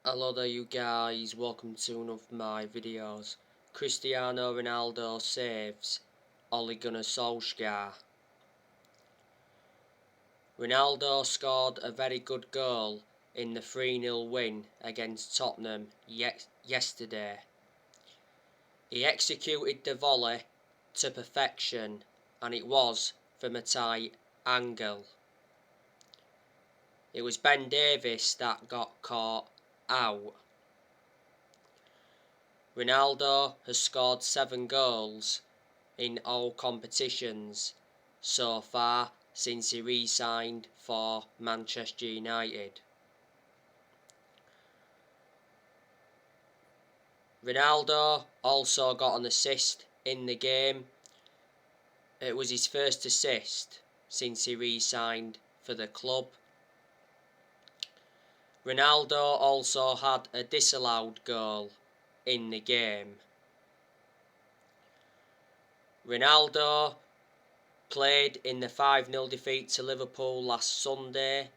Hello there you guys, welcome to one of my videos. Cristiano Ronaldo saves Ole Gunnar Solskjaer. Ronaldo scored a very good goal in the 3-0 win against Tottenham yesterday. He executed the volley to perfection and it was from a tight angle. It was Ben Davies that got caught out. Ronaldo has scored 7 goals in all competitions so far since he re-signed for Manchester United. Ronaldo also got an assist in the game. It was his first assist since he re-signed for the club. Ronaldo also had a disallowed goal in the game. Ronaldo played in the 5-0 defeat to Liverpool last Sunday.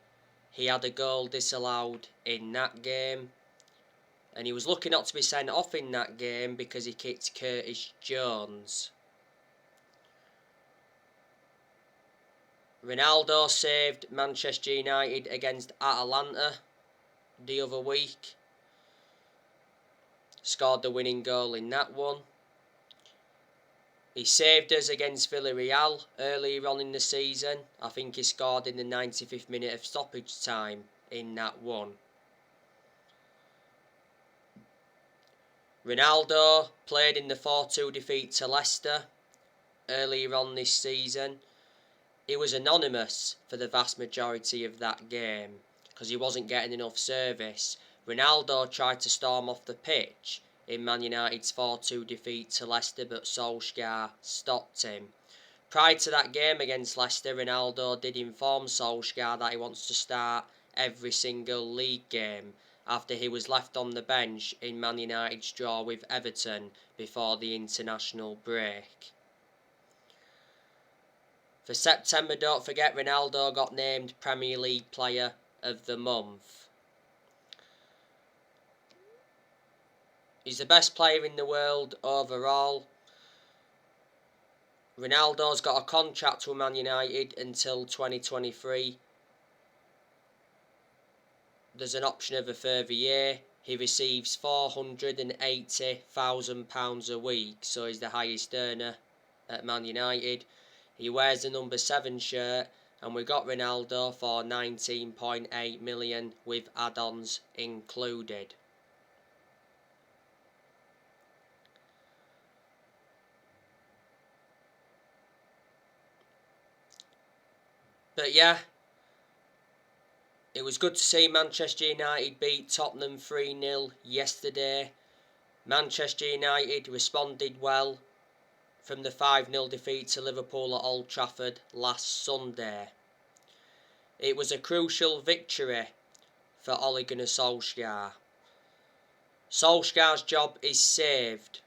He had a goal disallowed in that game. And he was lucky not to be sent off in that game because he kicked Curtis Jones. Ronaldo saved Manchester United against Atalanta the other week. Scored the winning goal in that one. He saved us against Villarreal earlier on in the season. I think he scored in the 95th minute of stoppage time in that one. Ronaldo played in the 4-2 defeat to Leicester earlier on this season. He was anonymous for the vast majority of that game because he wasn't getting enough service. Ronaldo tried to storm off the pitch in Man United's 4-2 defeat to Leicester, but Solskjaer stopped him. Prior to that game against Leicester, Ronaldo did inform Solskjaer that he wants to start every single league game after he was left on the bench in Man United's draw with Everton before the international break. For September, don't forget Ronaldo got named Premier League Player of the Month. He's the best player in the world overall. Ronaldo's got a contract with Man United until 2023. There's an option of a further year. He receives £480,000 a week, so he's the highest earner at Man United. He wears the number 7 shirt, and we got Ronaldo for 19.8 million with add-ons included. But yeah, it was good to see Manchester United beat Tottenham 3-0 yesterday. Manchester United responded well from the 5-0 defeat to Liverpool at Old Trafford last Sunday. It was a crucial victory for Ole Gunnar Solskjaer. Solskjaer's job is saved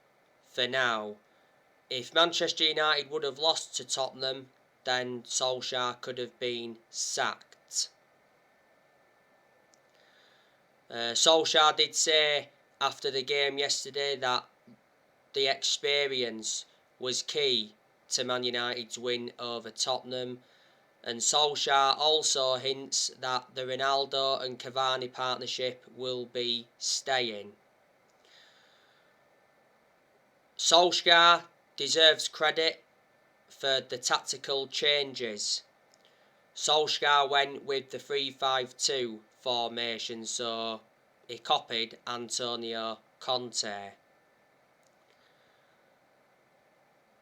for now. If Manchester United would have lost to Tottenham, then Solskjaer could have been sacked. Solskjaer did say after the game yesterday that the experience was key to Man United's win over Tottenham, and Solskjaer also hints that the Ronaldo and Cavani partnership will be staying. Solskjaer deserves credit for the tactical changes. Solskjaer went with the 3-5-2 formation, so he copied Antonio Conte.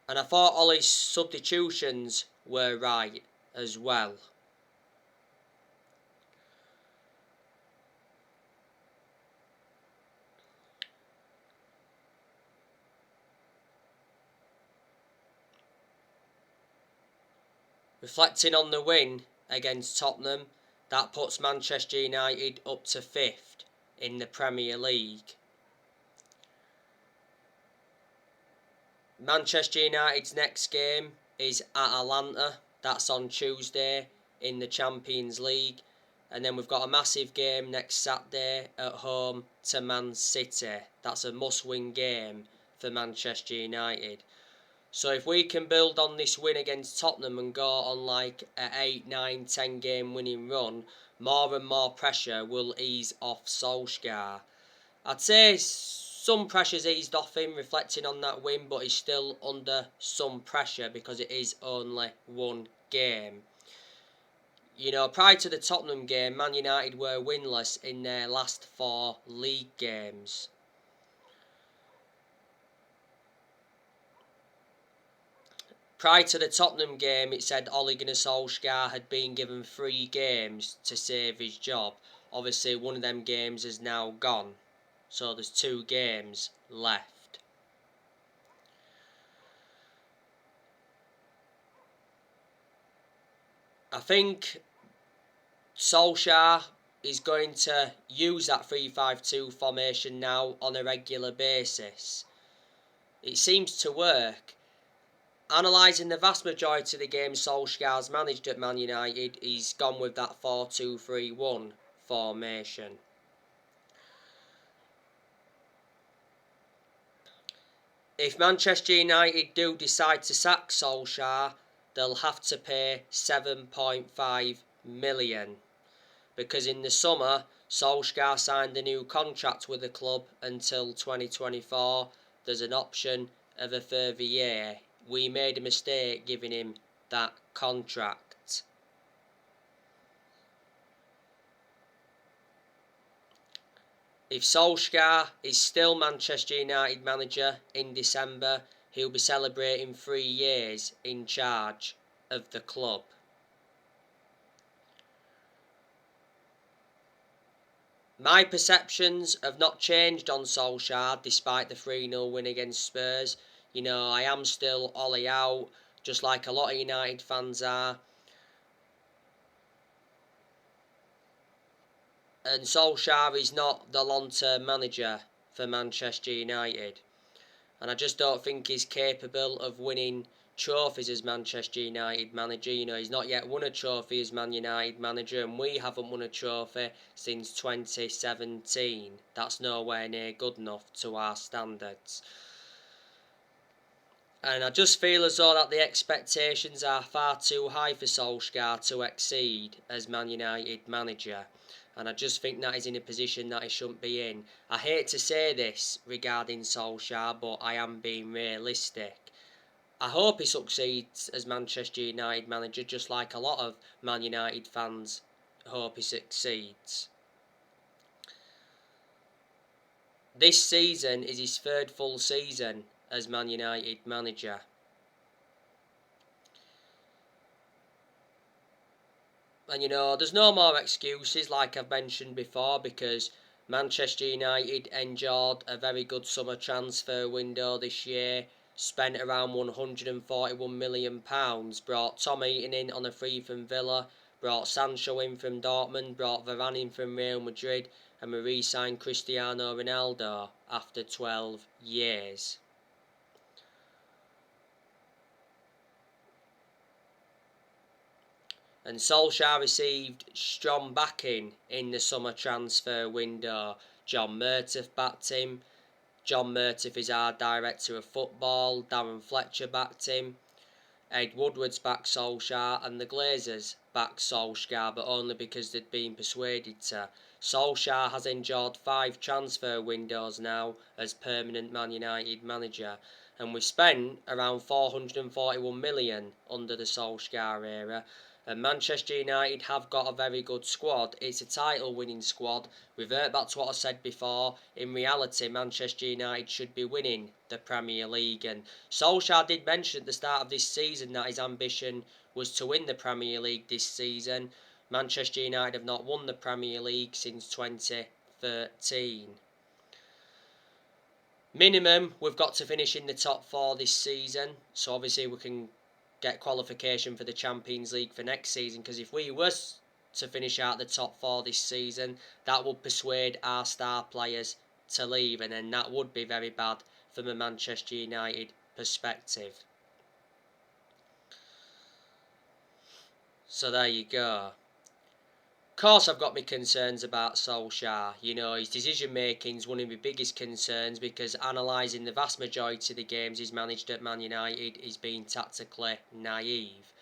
And I thought Ole's substitutions were right as well. Reflecting on the win against Tottenham, that puts Manchester United up to 5th in the Premier League. Manchester United's next game is Atalanta. That's on Tuesday in the Champions League. And then we've got a massive game next Saturday at home to Man City. That's a must-win game for Manchester United. So if we can build on this win against Tottenham and go on like an 8, 9, 10 game winning run, more and more pressure will ease off Solskjaer. I'd say some pressure's eased off him, reflecting on that win, but he's still under some pressure because it is only one game. You know, prior to the Tottenham game, Man United were winless in their last 4 league games. Prior to the Tottenham game, it said Ole Gunnar Solskjaer had been given 3 games to save his job. Obviously, one of them games is now gone. So there's 2 games left. I think Solskjaer is going to use that 3-5-2 formation now on a regular basis. It seems to work. Analysing the vast majority of the games Solskjaer's managed at Man United, he's gone with that 4-2-3-1 formation. If Manchester United do decide to sack Solskjaer, they'll have to pay 7.5 million. Because in the summer, Solskjaer signed a new contract with the club until 2024. There's an option of a further year. We made a mistake giving him that contract. If Solskjaer is still Manchester United manager in December, he'll be celebrating 3 years in charge of the club. My perceptions have not changed on Solskjaer despite the 3-0 win against Spurs. You know, I am still Ollie out, just like a lot of United fans are. And Solskjaer is not the long-term manager for Manchester United. And I just don't think he's capable of winning trophies as Manchester United manager. You know, he's not yet won a trophy as Man United manager, and we haven't won a trophy since 2017. That's nowhere near good enough to our standards. And I just feel as though that the expectations are far too high for Solskjaer to exceed as Man United manager. And I just think that he's in a position that he shouldn't be in. I hate to say this regarding Solskjaer, but I am being realistic. I hope he succeeds as Manchester United manager, just like a lot of Man United fans hope he succeeds. This season is his 3rd full season as Man United manager. And you know, there's no more excuses like I've mentioned before, because Manchester United enjoyed a very good summer transfer window this year. Spent around £141 million, brought Tom Heaton in on a free from Villa, brought Sancho in from Dortmund, brought Varane in from Real Madrid, and we re-signed Cristiano Ronaldo after 12 years. And Solskjaer received strong backing in the summer transfer window. John Murtough backed him. John Murtough is our director of football. Darren Fletcher backed him. Ed Woodward's backed Solskjaer, and the Glazers backed Solskjaer, but only because they'd been persuaded to. Solskjaer has enjoyed 5 transfer windows now as permanent Man United manager, and we've spent around 441 million under the Solskjaer era. And Manchester United have got a very good squad. It's a title-winning squad. Revert back to what I said before. In reality, Manchester United should be winning the Premier League. And Solskjaer did mention at the start of this season that his ambition was to win the Premier League this season. Manchester United have not won the Premier League since 2013. Minimum, we've got to finish in the top 4 this season. So obviously we can get qualification for the Champions League for next season, because if we were to finish out the top 4 this season, that would persuade our star players to leave, and then that would be very bad from a Manchester United perspective. So there you go. course, I've got my concerns about Solskjaer. You know, his decision making is one of my biggest concerns because analysing the vast majority of the games he's managed at Man United, he's been tactically naive.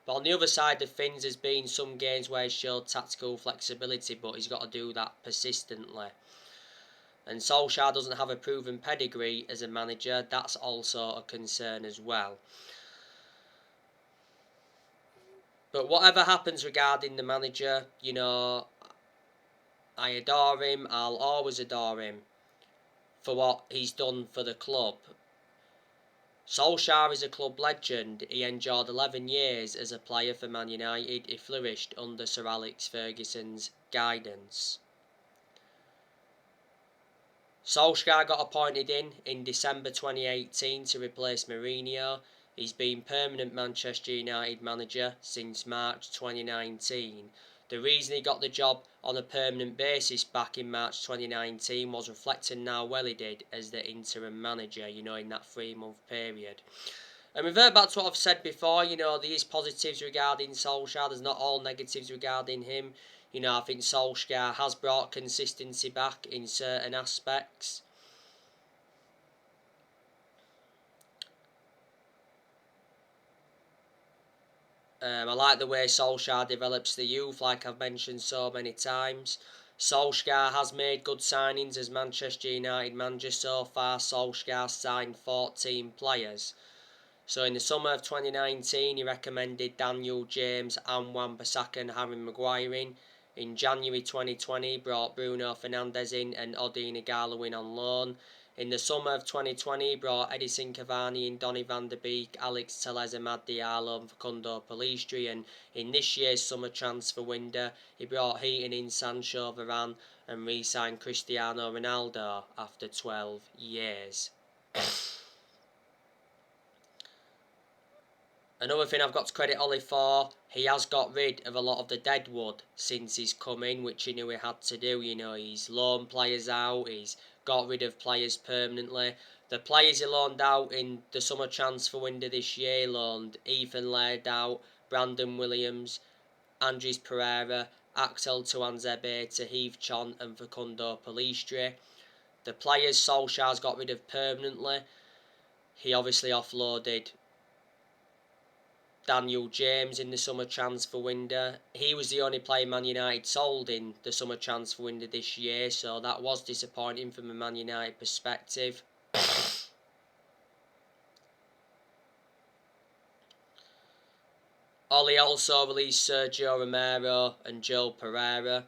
But on the other side of things, there's been some games where he's showed tactical flexibility, but he's got to do that persistently. And Solskjaer doesn't have a proven pedigree as a manager. That's also a concern as well. But whatever happens regarding the manager, you know, I adore him. I'll always adore him for what he's done for the club. Solskjaer is a club legend. He endured 11 years as a player for Man United. He flourished under Sir Alex Ferguson's guidance. Solskjaer got appointed in December 2018 to replace Mourinho. He's been permanent Manchester United manager since March 2019. The reason he got the job on a permanent basis back in March 2019 was reflecting how well he did as the interim manager, you know, in that 3-month period. And revert back to what I've said before, you know, there is positives regarding Solskjaer, there's not all negatives regarding him. You know, I think Solskjaer has brought consistency back in certain aspects. I like the way Solskjaer develops the youth, like I've mentioned so many times. Solskjaer has made good signings as Manchester United manager so far. Solskjaer signed 14 players. So in the summer of 2019, he recommended Daniel James and Wan-Bissaka and Harry Maguire in. In January 2020, he brought Bruno Fernandes in and Odion Ighalo in on loan. In the summer of 2020, he brought Edison Cavani in, Donny van der Beek, Alex Telles, Amad Diallo and Facundo Pellistri. And in this year's summer transfer window, he brought Heaton in, Sancho, Varane and re-signed Cristiano Ronaldo after 12 years. Another thing I've got to credit Ollie for, he has got rid of a lot of the deadwood since he's come in, which he knew he had to do. You know, he's loaned players out, he's got rid of players permanently. The players he loaned out in the summer transfer window this year, he loaned Ethan Laird out, Brandon Williams, Andres Pereira, Axel Tuanzebe, Tahith Chon and Facundo Pellistri. The players Solskjaer's got rid of permanently, he obviously offloaded Daniel James in the summer transfer window. He was the only player Man United sold in the summer transfer window this year, so that was disappointing from a Man United perspective. Ollie also released Sergio Romero and Joe Pereira.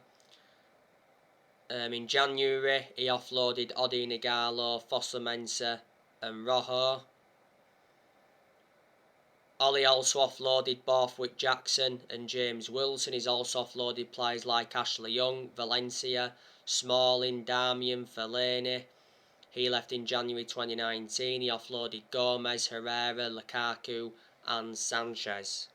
In January, he offloaded Odion Ighalo, Fossa Mensah and Rojo. Ollie also offloaded Borthwick Jackson and James Wilson. He's also offloaded players like Ashley Young, Valencia, Smalling, Darmian, Fellaini. He left in January 2019. He offloaded Gomez, Herrera, Lukaku and Sanchez.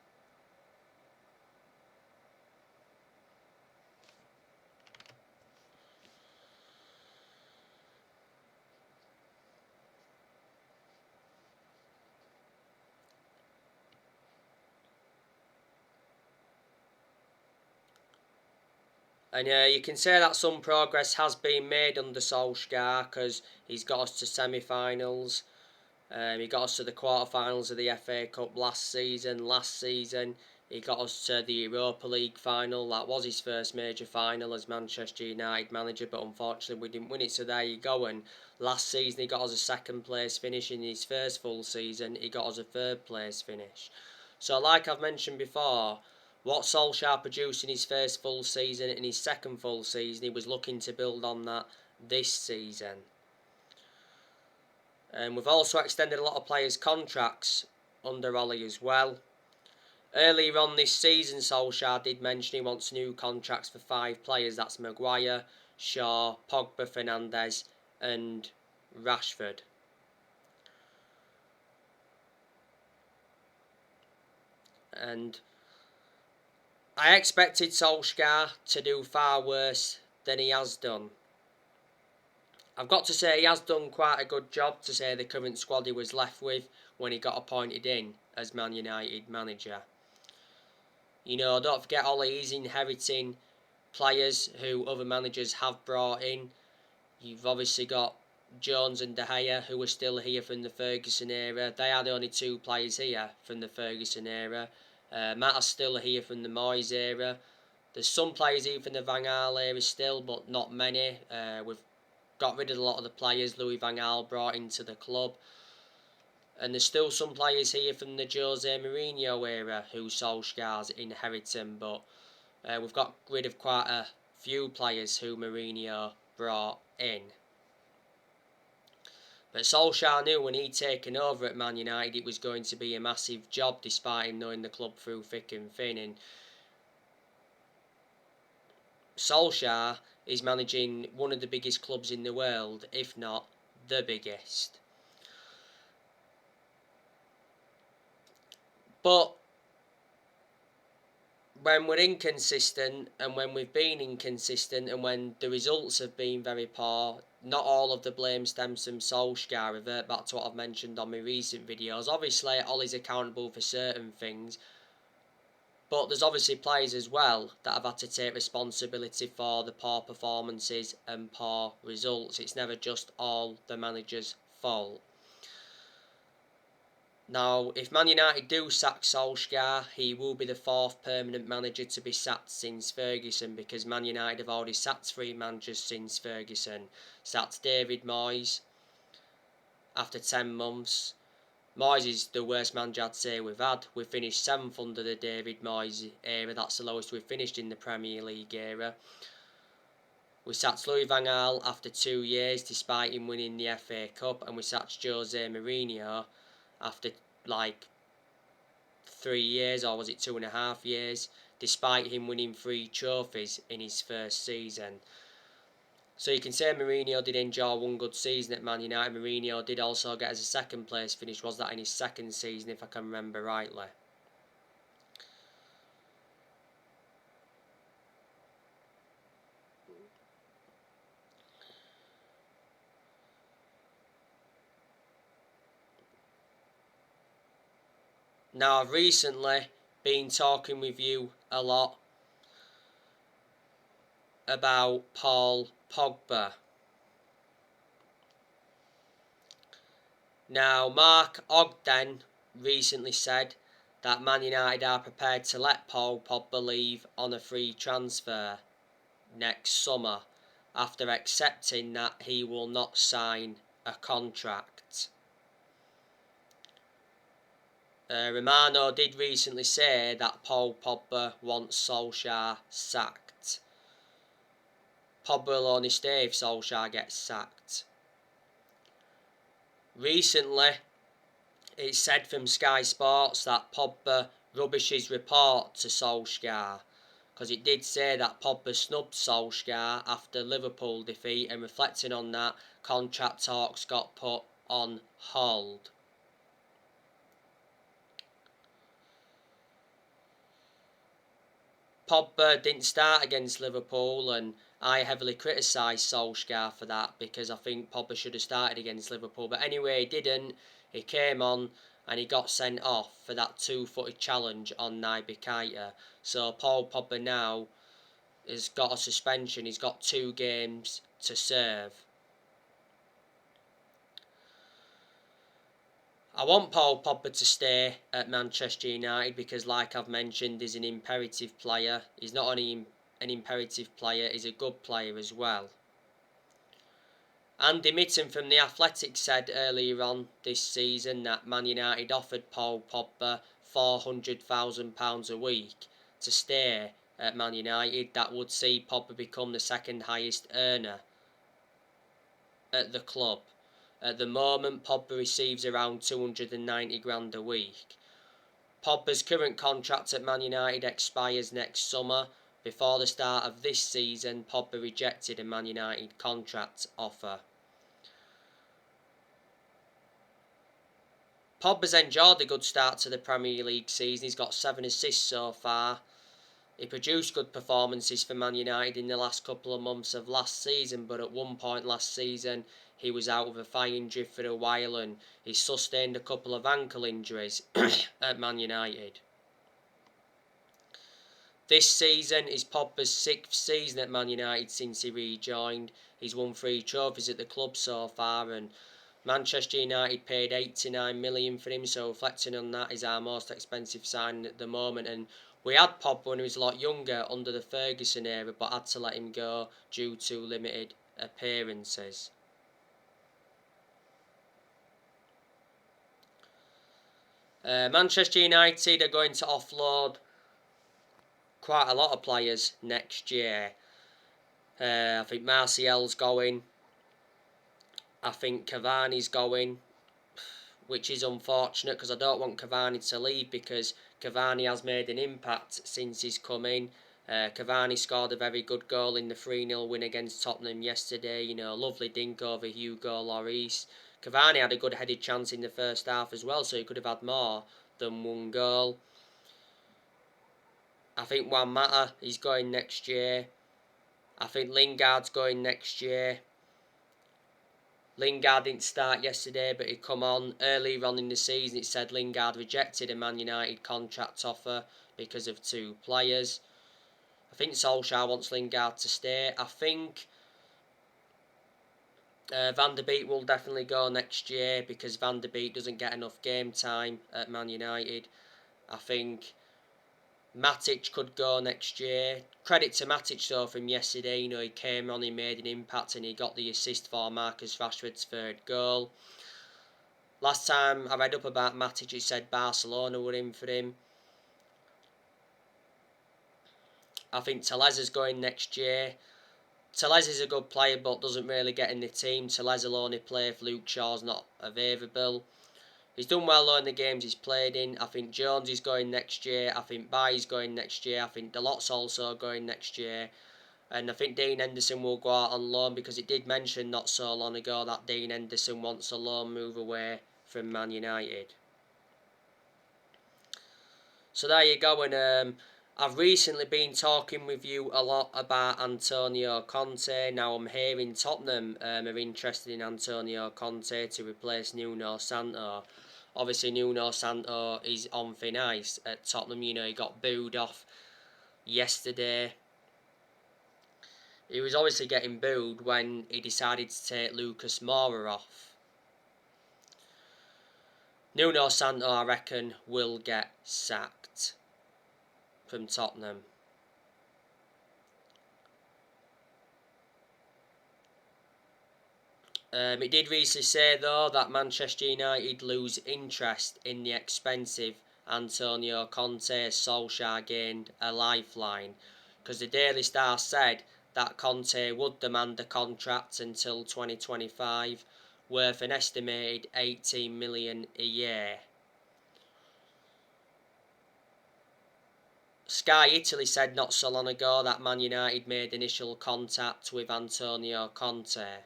And you can say that some progress has been made under Solskjaer because he's got us to semi-finals. He got us to the quarter-finals of the FA Cup last season. Last season, he got us to the Europa League final. That was his first major final as Manchester United manager, but unfortunately we didn't win it, so there you go. And last season he got us a second-place finish. In his first full season, he got us a third-place finish. So like I've mentioned before, what Solskjaer produced in his first full season, in his second full season, he was looking to build on that this season. And we've also extended a lot of players' contracts under Ollie as well. Earlier on this season, Solskjaer did mention he wants new contracts for 5 players. That's Maguire, Shaw, Pogba, Fernandes and Rashford. And I expected Solskjaer to do far worse than he has done. I've got to say he has done quite a good job to say the current squad he was left with when he got appointed in as Man United manager. You know, don't forget Ollie is inheriting players who other managers have brought in. You've obviously got Jones and De Gea, who are still here from the Ferguson era. They are the only two players here from the Ferguson era. Matt is still here from the Moyes era. There's some players here from the Van Gaal era still, but not many. We've got rid of a lot of the players Louis Van Gaal brought into the club. And there's still some players here from the Jose Mourinho era who Solskjaer's inheriting, but we've got rid of quite a few players who Mourinho brought in. But Solskjaer knew when he'd taken over at Man United it was going to be a massive job, despite him knowing the club through thick and thin. And Solskjaer is managing one of the biggest clubs in the world, if not the biggest. But when we're inconsistent, and when we've been inconsistent, and when the results have been very poor, not all of the blame stems from Solskjaer. Revert back to what I've mentioned on my recent videos. Obviously, Ollie's accountable for certain things, but there's obviously players as well that have had to take responsibility for the poor performances and poor results. It's never just all the manager's fault. Now, if Man United do sack Solskjaer, he will be the fourth permanent manager to be sacked since Ferguson, because Man United have already sacked 3 managers since Ferguson. Sacked David Moyes after 10 months. Moyes is the worst manager I'd say we've had. We finished 7th under the David Moyes era. That's the lowest we've finished in the Premier League era. We sacked Louis Van Gaal after 2 years, despite him winning the FA Cup. And we sacked Jose Mourinho after like 3 years, or was it 2.5 years, despite him winning 3 trophies in his first season. So you can say Mourinho did enjoy one good season at Man United. Mourinho did also get as a 2nd place finish. Was that in his 2nd season, if I can remember rightly? Now, I've recently been talking with you a lot about Paul Pogba. Now, Mark Ogden recently said that Man United are prepared to let Paul Pogba leave on a free transfer next summer, after accepting that he will not sign a contract. Romano did recently say that Paul Pogba wants Solskjaer sacked. Pogba will only stay if Solskjaer gets sacked. Recently, it's said from Sky Sports that Pogba rubbishes report to Solskjaer, because it did say that Pogba snubbed Solskjaer after Liverpool defeat, and reflecting on that, contract talks got put on hold. Pogba didn't start against Liverpool, and I heavily criticised Solskjaer for that, because I think Pogba should have started against Liverpool. But anyway, he didn't. He came on and he got sent off for that 2-footed challenge on Naby Keita. So Paul Pogba now has got a suspension. He's got 2 games to serve. I want Paul Pogba to stay at Manchester United because, like I've mentioned, he's an imperative player. He's not only an imperative player, he's a good player as well. Andy Mitten from The Athletic said earlier on this season that Man United offered Paul Pogba £400,000 a week to stay at Man United. That would see Pogba become the 2nd highest earner at the club. At the moment, Pogba receives around 290 grand a week. Pogba's current contract at Man United expires next summer. Before the start of this season, Pogba rejected a Man United contract offer. Pogba's enjoyed a good start to the Premier League season. He's got 7 assists so far. He produced good performances for Man United in the last couple of months of last season, but at one point last season he was out with a thigh injury for a while, and he sustained a couple of ankle injuries at Man United. This season is Pogba's 6th season at Man United since he rejoined. He's won 3 trophies at the club so far, and Manchester United paid 89 million for him, so reflecting on that, is our most expensive signing at the moment. And we had Pogba when he was a lot younger under the Ferguson era, but had to let him go due to limited appearances. Manchester United are going to offload quite a lot of players next year. I think Martial's going. I think Cavani's going, which is unfortunate because I don't want Cavani to leave, because Cavani has made an impact since he's come in. Cavani scored a very good goal in the 3-0 win against Tottenham yesterday. You know, lovely dink over Hugo Lloris. Cavani had a good headed chance in the first half as well, so he could have had more than 1 goal. I think Juan Mata is going next year. I think Lingard's going next year. Lingard didn't start yesterday, but he come on. Earlier on in the season, it said Lingard rejected a Man United contract offer because of 2 players. I think Solskjaer wants Lingard to stay. I think Van der Beek will definitely go next year, because Van der Beek doesn't get enough game time at Man United. I think Matic could go next year. Credit to Matic though from yesterday. You know, he came on, he made an impact, and he got the assist for Marcus Rashford's 3rd goal. Last time I read up about Matic, it said Barcelona were in for him. I think Teleza's going next year. Telez is a good player, but doesn't really get in the team. Telez will only play if Luke Shaw's not available. He's done well in the games he's played in. I think Jones is going next year. I think Baye's going next year. I think Dalot's also going next year. And I think Dean Henderson will go out on loan, because it did mention not so long ago that Dean Henderson wants a loan move away from Man United. So there you go. And I've recently been talking with you a lot about Antonio Conte. Now I'm hearing Tottenham are interested in Antonio Conte to replace Nuno Santo. Obviously, Nuno Santo is on thin ice at Tottenham. You know, he got booed off yesterday. He was obviously getting booed when he decided to take Lucas Moura off. Nuno Santo, I reckon, will get sacked from Tottenham. It did recently say though that Manchester United lose interest in the expensive Antonio Conte as Solskjaer gained a lifeline, because the Daily Star said that Conte would demand a contract until 2025 worth an estimated 18 million a year. Sky Italy said not so long ago that Man United made initial contact with Antonio Conte.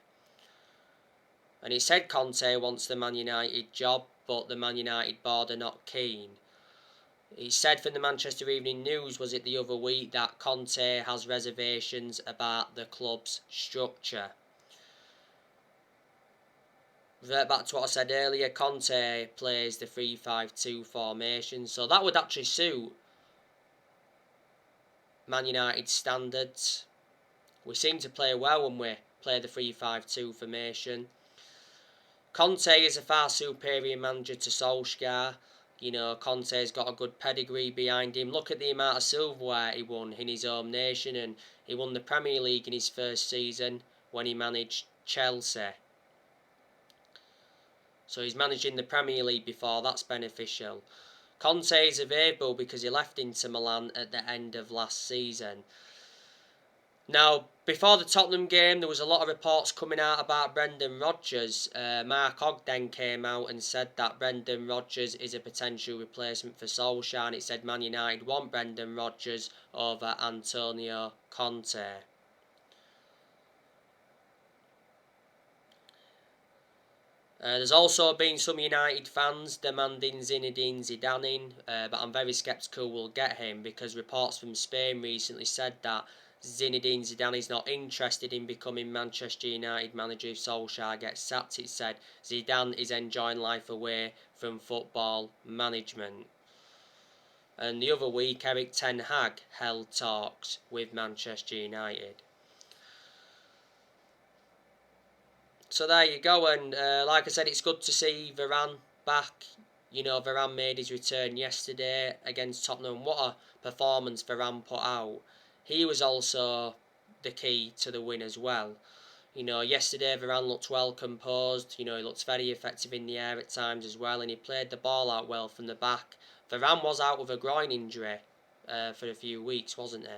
And it said Conte wants the Man United job, but the Man United board are not keen. It said from the Manchester Evening News, was it the other week, that Conte has reservations about the club's structure. Revert back to what I said earlier, Conte plays the 3-5-2 formation, so that would actually suit Man United standards. We seem to play well when we play the 3-5-2 formation. Conte is a far superior manager to Solskjaer. You know, Conte's got a good pedigree behind him. Look at the amount of silverware he won in his home nation, and he won the Premier League in his first season when he managed Chelsea. So he's managed in the Premier League before, that's beneficial. Conte is available because he left Inter Milan at the end of last season. Now, before the Tottenham game, there was a lot of reports coming out about Brendan Rodgers. Mark Ogden came out and said that Brendan Rodgers is a potential replacement for Solskjaer, and it said Man United want Brendan Rodgers over Antonio Conte. There's also been some United fans demanding Zinedine Zidane in, but I'm very sceptical we'll get him, because reports from Spain recently said that Zinedine Zidane is not interested in becoming Manchester United manager if Solskjaer gets sacked. It said Zidane is enjoying life away from football management. And the other week, Eric Ten Hag held talks with Manchester United. So there you go, and like I said, it's good to see Varane back. You know, Varane made his return yesterday against Tottenham. What a performance Varane put out. He was also the key to the win as well. You know, yesterday Varane looked well composed. You know, he looked very effective in the air at times as well, and he played the ball out well from the back. Varane was out with a groin injury for a few weeks, wasn't he?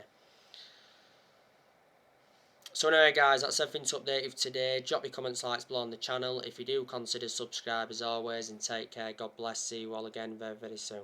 So anyway guys, that's everything to update you for today. Drop your comments, likes below on the channel. If you do, consider subscribe as always, and take care. God bless. See you all again very, very soon.